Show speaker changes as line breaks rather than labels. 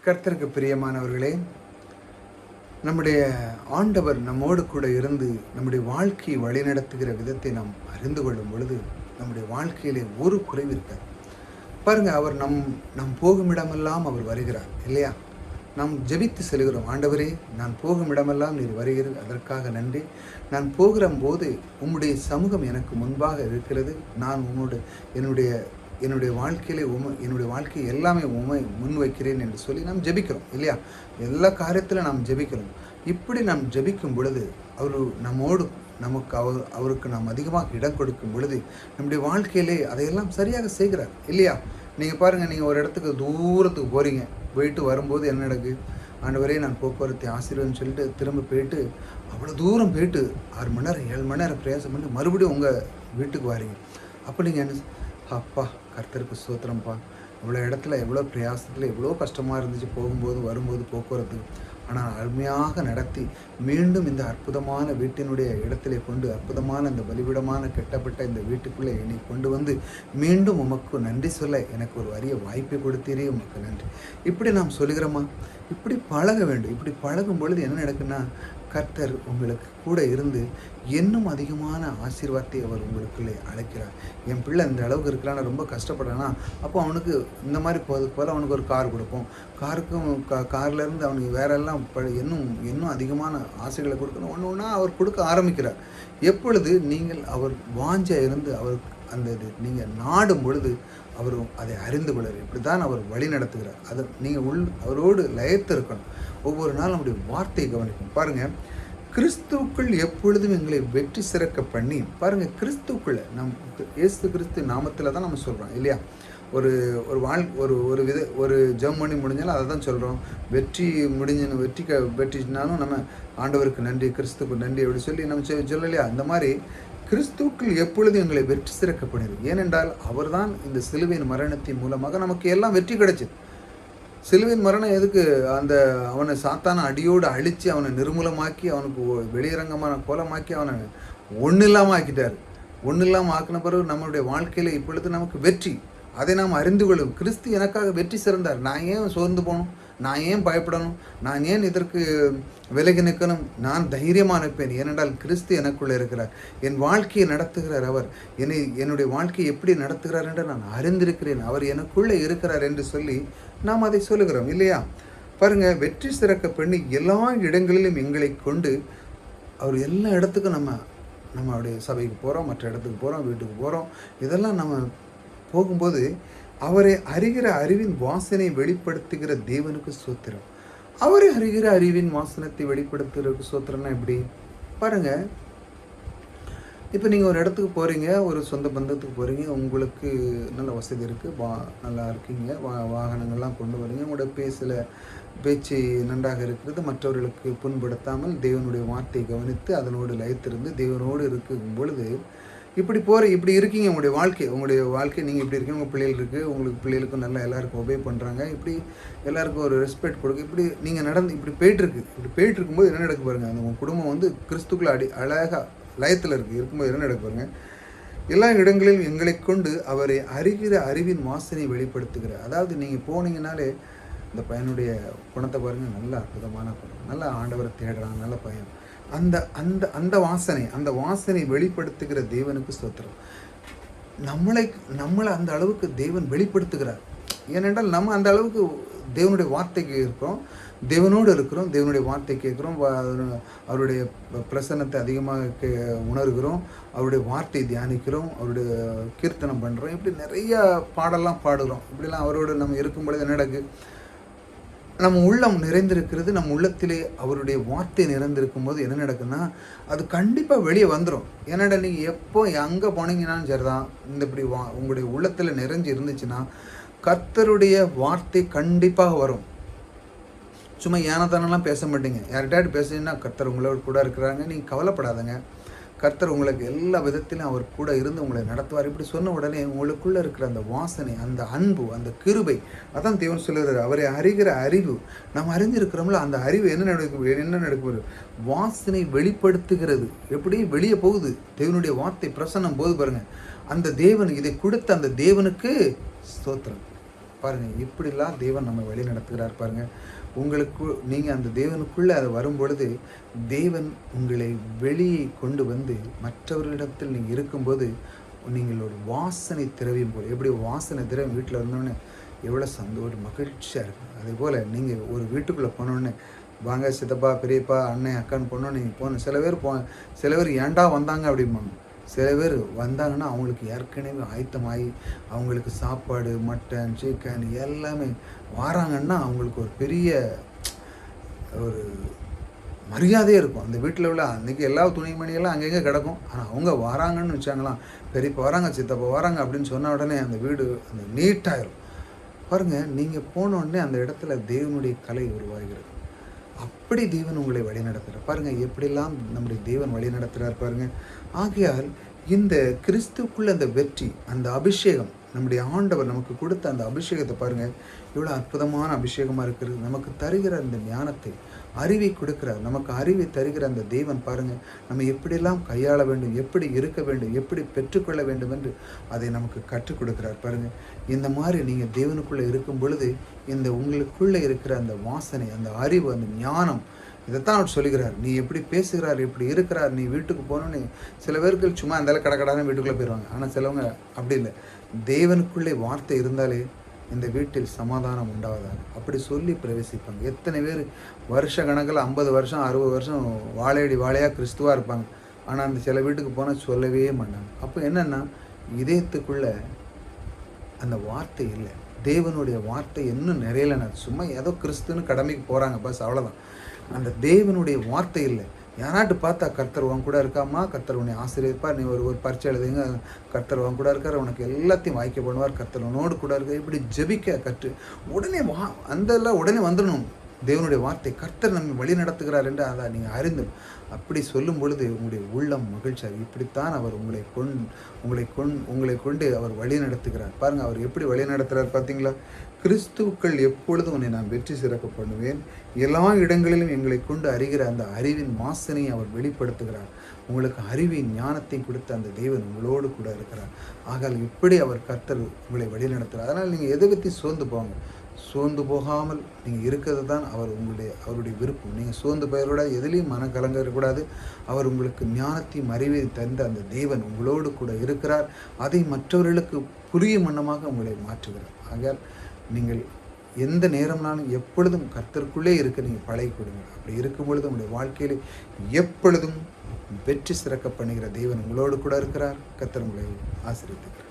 கர்த்தருக்கு பிரியமானவர்களே, நம்முடைய ஆண்டவர் நம்மோடு கூட இருந்து நம்முடைய வாழ்க்கையை வழிநடத்துகிற விதத்தை நாம் அறிந்து கொள்ளும் பொழுது நம்முடைய வாழ்க்கையிலே ஒரு குறைவு இருக்காது. பாருங்க, அவர் நம் போகும் இடமெல்லாம் அவர் வருகிறார் இல்லையா? நாம் ஜெபித்து செல்கிறோம், ஆண்டவரே நான் போகும் இடமெல்லாம் நீர் வருகிறது, அதற்காக நன்றி. நான் போகிற போது உம்முடைய சமூகம் எனக்கு முன்பாக இருக்கிறது. நான் என்னுடைய வாழ்க்கையிலே என்னுடைய வாழ்க்கை எல்லாமே உமை முன் வைக்கிறேன் என்று சொல்லி நாம் ஜெபிக்கிறோம் இல்லையா? எல்லா காரியத்திலும் நாம் ஜெபிக்கிறோம். இப்படி நாம் ஜெபிக்கும் பொழுது அவருக்கு நாம் அதிகமாக இடம் கொடுக்கும் பொழுது நம்முடைய வாழ்க்கையிலே அதையெல்லாம் சரியாக செய்கிறார் இல்லையா? நீங்கள் பாருங்கள், நீங்கள் ஒரு இடத்துக்கு தூரத்துக்கு போயிட்டு வரும்போது என்ன நடக்கு? ஆண்டவரே நான் போக்குவரத்தை ஆசீர்வாதம்னு சொல்லிட்டு திரும்ப போயிட்டு அவ்வளோ தூரம் போயிட்டு 6 மணி நேரம் 7 மணி நேரம் பிரயாசம் பண்ணி மறுபடியும் உங்கள் வீட்டுக்கு வாரீங்க. அப்போ நீங்கள் என்ன, அப்பா கர்த்தருக்கு ஸ்தோத்திரம்ப்பா, இவ்வளோ இடத்துல எவ்வளோ பிரயாசத்தில் எவ்வளோ கஷ்டமாக இருந்துச்சு போகும்போது வரும்போது போக்குவரத்து, ஆனால் அருமையாக நடத்தி மீண்டும் இந்த அற்புதமான வீட்டினுடைய இடத்திலே கொண்டு அற்புதமான இந்த பலிபிடமான கெட்டப்பட்ட இந்த வீட்டுக்குள்ளே என்னை கொண்டு வந்து மீண்டும் உமக்கு நன்றி சொல்ல எனக்கு ஒரு அரிய வாய்ப்பை கொடுத்தீரே, உமக்கு நன்றி. இப்படி நாம் சொல்கிறோமா? இப்படி பழக வேண்டும். இப்படி பழகும் பொழுது என்ன நடக்குன்னா, கர்த்தர் உங்களுக்கு கூட இருந்து இன்னும் அதிகமான ஆசீர்வாதத்தை அவர் உங்களுக்குள்ளே அழைக்கிறார். என் பிள்ளை இந்த அளவுக்கு இருக்கிறான்னு ரொம்ப கஷ்டப்படுறானா, அப்போ அவனுக்கு இந்த மாதிரி போல அவனுக்கு ஒரு கார் கொடுப்போம். கார்லேருந்து அவனுக்கு வேறெல்லாம் இன்னும் அதிகமான ஆசைகளை கொடுக்கணும். ஒன்று ஒன்றா அவர் கொடுக்க ஆரம்பிக்கிறார். எப்பொழுது நீங்கள் அவர் வாஞ்ச இருந்து அவருக்கு நீங்கள் நாடும் பொழுது அவர் அதை அறிந்து கொள்ளார். இப்படி தான் அவர் வழி நடத்துகிறார். அதை நீங்கள் அவரோடு லயத்து இருக்கணும். ஒவ்வொரு நாளும் நம்முடைய வார்த்தையை கவனிக்கும். பாருங்கள், கிறிஸ்துவுக்குள் எப்பொழுதும் எங்களை வெற்றி சிறக்க பண்ணி, பாருங்கள், கிறிஸ்துவுக்குள்ள இயேசு கிறிஸ்து நாமத்தில் தான் நம்ம சொல்கிறோம் இல்லையா? ஒரு ஜெபம் பண்ணி முடிஞ்சாலும் அதை தான் சொல்கிறோம். வெற்றினாலும் நம்ம ஆண்டவருக்கு நன்றி, கிறிஸ்துவுக்கு நன்றி அப்படி சொல்லி நம்ம சொல்லலையா? அந்த மாதிரி கிறிஸ்துவுக்குள் எப்பொழுதும் எங்களை வெற்றி சிறக்கப்படுகிறது. ஏனென்றால் அவர்தான் இந்த சிலுவையின் மரணத்தின் மூலமாக நமக்கு எல்லாம் வெற்றி கிடைச்சது. சிலுவையின் மரணம் எதுக்கு? அவனை சாத்தான அடியோடு அழித்து அவனை நிர்மூலமாக்கி அவனுக்கு வெளியரங்கமான கோலமாக்கி அவனை ஒன்றும் இல்லாமல் ஆக்கிட்டார். ஒன்றும் இல்லாமல் ஆக்கின பிறகு நம்மளுடைய வாழ்க்கையில் இப்பொழுது நமக்கு வெற்றி. அதை நாம் அறிந்து கொள்ளும். கிறிஸ்து எனக்காக வெற்றி சிறந்தார். நான் ஏன் சோர்ந்து போகணும்? நான் ஏன் பயப்படணும்? நான் ஏன் இதற்கு விலகி நிற்கணும்? நான் தைரியமாக நிற்பேன். ஏனென்றால் கிறிஸ்து எனக்குள்ளே இருக்கிறார். என் வாழ்க்கையை நடத்துகிறார். அவர் என்னுடைய வாழ்க்கையை எப்படி நடத்துகிறார் என்று நான் அறிந்திருக்கிறேன். அவர் எனக்குள்ளே இருக்கிறார் என்று சொல்லி நாம் அதை சொல்லுகிறோம் இல்லையா? பாருங்கள், வெற்றி சிறக்க பண்ணி எல்லா இடங்களிலும் எங்களை கொண்டு அவர் எல்லா இடத்துக்கும் நம்மளுடைய சபைக்கு போகிறோம், மற்ற இடத்துக்கு போகிறோம், வீட்டுக்கு போகிறோம். இதெல்லாம் நம்ம போகும்போது அவரை அறிகிற அறிவின் வாசனை வெளிப்படுத்துகிற தேவனுக்கு ஸ்தோத்திரம். அவரை அறிகிற அறிவின் வாசனத்தை வெளிப்படுத்துகிறதுக்கு ஸ்தோத்திரம்னா எப்படி? பாருங்கள், இப்போ நீங்கள் ஒரு இடத்துக்கு போகிறீங்க, ஒரு சொந்த பந்தத்துக்கு போகிறீங்க, உங்களுக்கு நல்ல வசதி இருக்குது, நல்லா இருக்கீங்க, வாகனங்கள்லாம் கொண்டு வரீங்க, உங்களோட பேச்சு நன்றாக இருக்கிறது, மற்றவர்களுக்கு புண்படுத்தாமல் தேவனுடைய வார்த்தையை கவனித்து அதனோடு லயித்திருந்து தேவனோடு இருக்கும் பொழுது இப்படி இருக்கீங்க. உங்களுடைய வாழ்க்கை நீங்கள் இப்படி இருக்கீங்க, உங்கள் பிள்ளைகள் இருக்குது, உங்களுக்கு பிள்ளைகளுக்கும் நல்லா எல்லாருக்கும் ஒபே பண்ணுறாங்க, இப்படி எல்லாருக்கும் ஒரு ரெஸ்பெக்ட் கொடுக்க, இப்படி நீங்கள் இப்படி போயிட்டு இருக்கும்போது என்ன நடக்க பாருங்கள்? உங்கள் குடும்பம் கிறிஸ்துக்குள்ள அழகாக லயத்தில் இருக்கும்போது என்ன நடக்க பாருங்கள்? எல்லா இடங்களிலும் எங்களை கொண்டு அவரை அறிகிற அறிவின் வாசனை வெளிப்படுத்துகிறார். அதாவது நீங்கள் போனீங்கனாலே இந்த பையனுடைய குணத்தை பாருங்கள், நல்ல அற்புதமான குணம், நல்ல ஆண்டவரை தேடுறான், நல்ல பையன். அந்த வாசனை வெளிப்படுத்துகிற தேவனுக்கு ஸ்தோத்திரம். நம்மளை அந்த அளவுக்கு தேவன் வெளிப்படுத்துகிறார். ஏனென்றால் நம்ம அந்த அளவுக்கு தேவனுடைய வார்த்தைக்கு இருக்கிறோம், தேவனோடு இருக்கிறோம், தேவனுடைய வார்த்தை கேட்குறோம், அவருடைய பிரசன்னத்தை அதிகமாக உணர்கிறோம், அவருடைய வார்த்தை தியானிக்கிறோம், அவருடைய கீர்த்தனம் பண்ணுறோம், இப்படி நிறைய பாடலாம் பாடுகிறோம். இப்படிலாம் அவரோடு நம்ம இருக்கும் பொழுது என்ன நடக்குது? நம்ம உள்ளம் நிறைந்திருக்கிறது. நம்ம உள்ளத்திலே அவருடைய வார்த்தை நிறைந்திருக்கும் போது என்ன நடக்குன்னா, அது கண்டிப்பாக வெளியே வந்துடும். ஏன்னாடா, நீங்கள் எப்போ எங்கே போனீங்கன்னாலும் சரிதான், உங்களுடைய உள்ளத்தில் நிறைஞ்சு இருந்துச்சுன்னா கர்த்தருடைய வார்த்தை கண்டிப்பாக வரும். சும்மா ஏனத்தானெல்லாம் பேச மாட்டீங்க. யார்கிட்ட பேசுனீங்கன்னா கர்த்தர் உங்களோட கூட இருக்கிறாங்க, நீங்கள் கவலைப்படாதங்க, கர்த்தர் உங்களுக்கு எல்லா விதத்திலும் அவர் கூட இருந்து உங்களை நடத்துவார். இப்படி சொன்ன உடனே உங்களுக்குள்ளே இருக்கிற அந்த வாசனை, அந்த அன்பு, அந்த கிருபை, அதான் தேவன் சொல்லுகிறார். அவரை அறிகிற அறிவு, நாம் அறிந்திருக்கிறோம்ல, அந்த அறிவு என்ன நடக்கும்? வாசனை வெளிப்படுத்துகிறது. எப்படி வெளியே போகுது? தேவனுடைய வார்த்தை பிரசன்னம் போது பாருங்கள், அந்த தேவன் இதை கொடுத்த அந்த தேவனுக்கு ஸ்தோத்திரம். பாருங்கள், இப்படிலாம் தேவன் நம்ம வழி நடத்துகிறார் பாருங்கள். நீங்கள் அந்த தேவனுக்குள்ளே அது வரும்பொழுது, தேவன் உங்களை வெளியே கொண்டு வந்து மற்றவர்களிடத்தில் நீங்கள் இருக்கும்போது, நீங்கள் ஒரு வாசனை திரவியம் போல், எப்படி வாசனை திரவியம் வீட்டில் இருந்தோடனே எவ்வளோ சந்தோஷம் மகிழ்ச்சியாக இருக்கும். அதேபோல் நீங்கள் ஒரு வீட்டுக்குள்ளே போனோடனே, வாங்க சித்தப்பா, பெரியப்பா, அண்ணன், அக்கான்னு போனோன்னு நீங்கள் போகணும். சில பேர் ஏன்டா வந்தாங்க அப்படிம்பாங்க. சில பேர் வந்தாங்கன்னா அவங்களுக்கு ஏற்கனவே ஆயத்தமாகி அவங்களுக்கு சாப்பாடு, மட்டன், சிக்கன் எல்லாமே வாராங்கன்னா அவங்களுக்கு ஒரு பெரிய ஒரு மரியாதையே இருக்கும். அந்த வீட்டில் உள்ள அன்றைக்கி எல்லா துணிமணியெல்லாம் அங்கங்கே கிடக்கும். ஆனால் அவங்க வராங்கன்னு வச்சாங்களாம், பெரியப்பா வராங்க, சித்தப்பா வராங்க அப்படின்னு சொன்ன உடனே அந்த வீடு அந்த நீட்டாயிரும். பாருங்கள், நீங்கள் போனோடனே அந்த இடத்துல தேவனுடைய கலை உருவாகிறது. அப்படி தேவன் உங்களை வழி நடத்துகிறார் பாருங்கள். எப்படிலாம் நம்முடைய தேவன் வழி நடத்துகிறார் பாருங்கள். ஆகையால் இந்த கிறிஸ்துக்குள்ள அந்த வெற்றி, அந்த அபிஷேகம், நம்முடைய ஆண்டவர் நமக்கு கொடுத்த அந்த அபிஷேகத்தை பாருங்கள், இவ்வளோ அற்புதமான அபிஷேகமாக இருக்கிறது. நமக்கு தருகிற அந்த ஞானத்தை, அறிவை கொடுக்கிறார். நமக்கு அறிவை தருகிற அந்த தேவன் பாருங்கள், நம்ம எப்படியெல்லாம் கையாள வேண்டும், எப்படி இருக்க வேண்டும், எப்படி பெற்றுக்கொள்ள வேண்டும் என்று அதை நமக்கு கற்றுக் கொடுக்கிறார் பாருங்கள். இந்த மாதிரி நீங்கள் தேவனுக்குள்ளே இருக்கும் பொழுது, இந்த உங்களுக்குள்ளே இருக்கிற அந்த வாசனை, அந்த அறிவு, அந்த ஞானம், இதைத்தான் அவர் சொல்லுகிறார். நீ எப்படி பேசுகிறார், எப்படி இருக்கிறார், நீ வீட்டுக்கு போகணுன்னு சில பேருக்கு சும்மா இருந்தாலும் கடக்கடான வீட்டுக்குள்ளே போயிடுவாங்க. ஆனால் சிலவங்க அப்படி இல்லை. தேவனுக்குள்ளே வார்த்தை இருந்தாலே இந்த வீட்டில் சமாதானம் உண்டாவதாக அப்படி சொல்லி பிரவேசிப்பாங்க. எத்தனை பேர் வருஷ கணக்கில் 50 வருஷம் 60 வருஷம் வாழையாக கிறிஸ்துவாக இருப்பாங்க. ஆனால் அந்த சில வீட்டுக்கு போனால் சொல்லவே மாட்டாங்க. அப்போ என்னென்னா, இதயத்துக்குள்ளே அந்த வார்த்தை இல்லை. தேவனுடைய வார்த்தை இன்னும் நிறையலைன்னா, சும்மா ஏதோ கிறிஸ்துன்னு கடமைக்கு போகிறாங்க பஸ், அவ்வளோதான். அந்த தேவனுடைய வார்த்தை இல்லை. யாராட்டு பார்த்தா கர்த்தர் உன் கூட இருக்காமா, கர்த்தர் உன்னை ஆசீர்வதிப்பார், நீ ஒரு பரீட்சை எழுதுங்க, கர்த்தர் உன் கூட இருக்கார், உனக்கு எல்லாத்தையும் வாய்க்க பண்ணுவார், கர்த்தர் உன்னோடு கூட இருக்க, இப்படி ஜெபிக்க கற்று உடனே உடனே வந்துடணும். தேவனுடைய வார்த்தை, கர்த்தர் நம்மை வழி நடத்துகிறார் என்று அதை நீங்கள் அறிந்து அப்படி சொல்லும் பொழுது உங்களுடைய உள்ளம் மகிழ்ச்சியாக, இப்படித்தான் அவர் உங்களை கொண்டு அவர் வழி நடத்துகிறார் பாருங்கள். அவர் எப்படி வழி நடத்துகிறார் பார்த்தீங்களா? கிறிஸ்துவுக்கள் எப்பொழுதும் உன்னை நான் வெற்றி சிறக்க பண்ணுவேன், எல்லா இடங்களிலும் எங்களை கொண்டு அறிகிற அந்த அறிவின் வாசனையை அவர் வெளிப்படுத்துகிறார். உங்களுக்கு அறிவின் ஞானத்தை கொடுத்த அந்த தேவன் உங்களோடு கூட இருக்கிறார். ஆகால் இப்படி அவர் கர்த்தர் உங்களை வழி நடத்துகிறார். அதனால் நீங்கள் எதை பற்றி சோர்ந்து போகாமல் நீங்கள் இருக்கிறது தான் அவருடைய விருப்பம். நீங்கள் சோர்ந்து போயிடக்கூடாது, எதுலேயும் மனக்கலங்க இருக்கக்கூடாது. அவர் உங்களுக்கு ஞானத்தையும் அறிவை தந்த அந்த தேவன் உங்களோடு கூட இருக்கிறார். அதை மற்றவர்களுக்கு புரியும் வண்ணமாக உங்களை மாற்றுகிறார். ஆகையால் நீங்கள் எந்த நேரம்னாலும் எப்பொழுதும் கர்த்தருக்குள்ளே இருக்க நீங்கள் பழகி கொடுங்க. அப்படி இருக்கும் பொழுது உங்களுடைய வாழ்க்கையில் எப்பொழுதும் வெற்றி சிறக்க பண்ணுகிற தேவன் உங்களோடு கூட இருக்கிறார். கர்த்தர் உங்களை ஆசீர்வதிக்கிறார்.